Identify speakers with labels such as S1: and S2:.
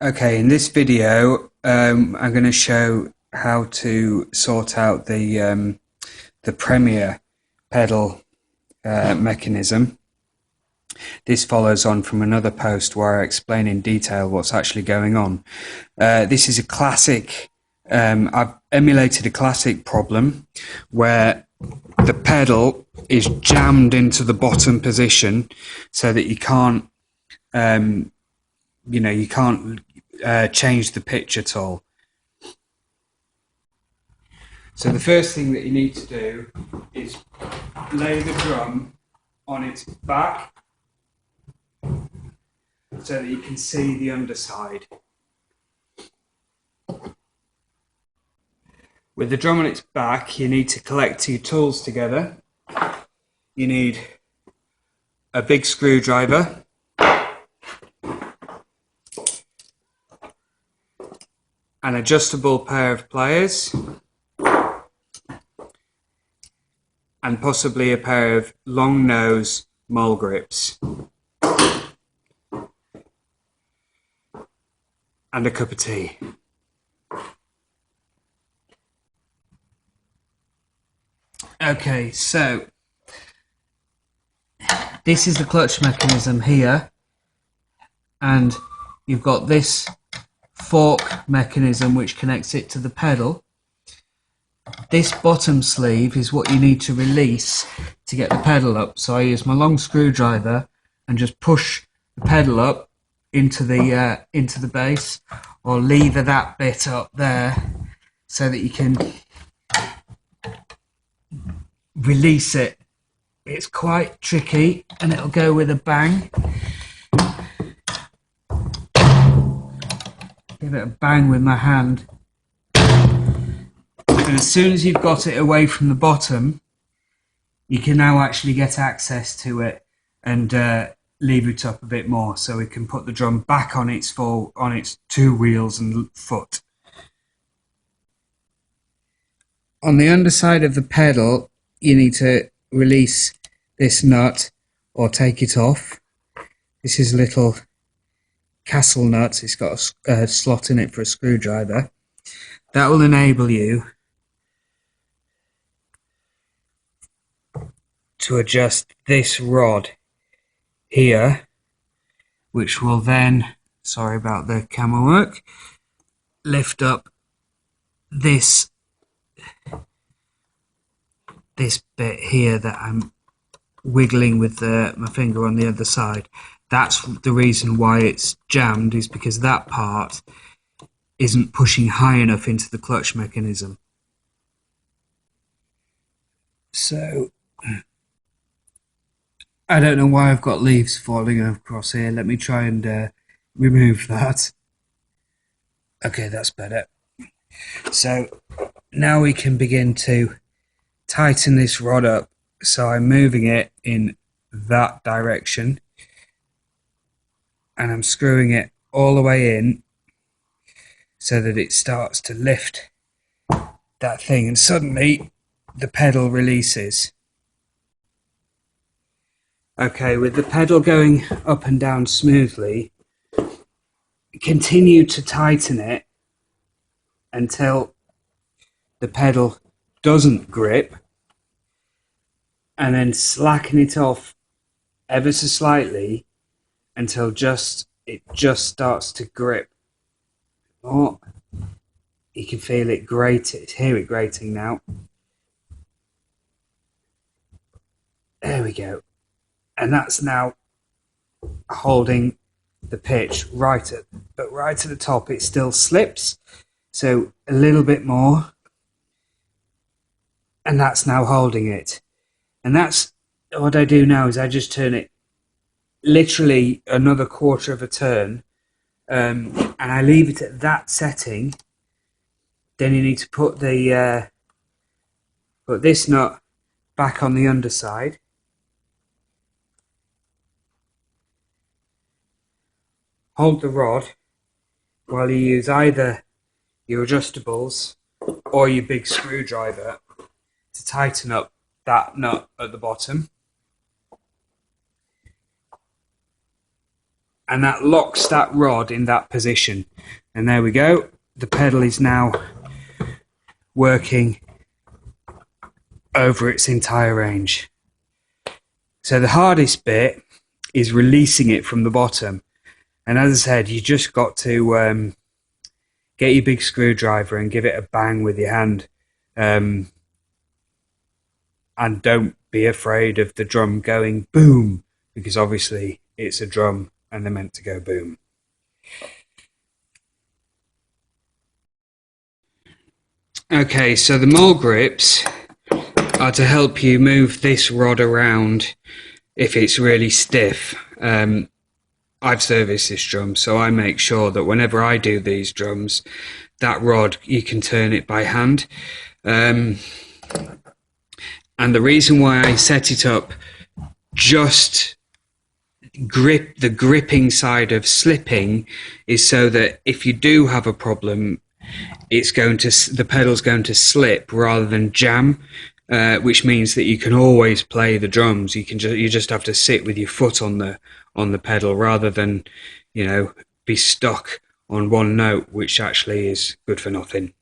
S1: Okay, in this video, I'm going to show how to sort out the Premier pedal mechanism. This follows on from another post where I explain in detail what's actually going on. This is a classic. I've emulated a classic problem where the pedal is jammed into the bottom position, so that you can't change the pitch at all. So the first thing that you need to do is lay the drum on its back so that you can see the underside. With the drum on its back, you need to collect your tools together. You need a big screwdriver, an adjustable pair of pliers, and possibly a pair of long nose mole grips, and a cup of tea. Okay, so this is the clutch mechanism here, and you've got this fork mechanism which connects it to the pedal. This bottom sleeve is what you need to release to get the pedal up. So I use my long screwdriver and just push the pedal up into the base, or lever that bit up there so that you can release it. It's quite tricky and it'll go with a bang. Give it a bang with my hand. And as soon as you've got it away from the bottom, you can now actually get access to it and lever it up a bit more, so we can put the drum back on its two wheels and foot. On the underside of the pedal, you need to release this nut or take it off. This is a little castle nut. It's got a slot in it for a screwdriver. That will enable you to adjust this rod here, which will then, sorry about the camera work, lift up this bit here that I'm wiggling with my finger on the other side. That's the reason why it's jammed, is because that part isn't pushing high enough into the clutch mechanism. So I don't know why I've got leaves falling across here. Let me try and remove that. Okay, that's better. So now we can begin to tighten this rod up. So I'm moving it in that direction and I'm screwing it all the way in so that it starts to lift that thing, and suddenly the pedal releases. Okay, with the pedal going up and down smoothly, continue to tighten it until the pedal doesn't grip, and then slacken it off ever so slightly until it just starts to grip. Oh, you can feel it grate. Hear it grating now. There we go. And that's now holding the pitch right at the top. It still slips, so a little bit more, and that's now holding it. And that's what I do now, is I just turn it literally another quarter of a turn, and I leave it at that setting. Then you need to put this nut back on the underside. Hold the rod while you use either your adjustables or your big screwdriver to tighten up that nut at the bottom. and that locks that rod in that position. And there we go. The pedal is now working over its entire range. So the hardest bit is releasing it from the bottom. And as I said, you just got to get your big screwdriver and give it a bang with your hand. And don't be afraid of the drum going boom, because obviously it's a drum and they're meant to go boom. Okay, so the mole grips are to help you move this rod around if it's really stiff. I've serviced this drum, so I make sure that whenever I do these drums, that rod, you can turn it by hand. And the reason why I set it up just the gripping side of slipping is so that if you do have a problem, the pedal's going to slip rather than jam, which means that you can always play the drums. You just have to sit with your foot on the pedal rather than, be stuck on one note, which actually is good for nothing.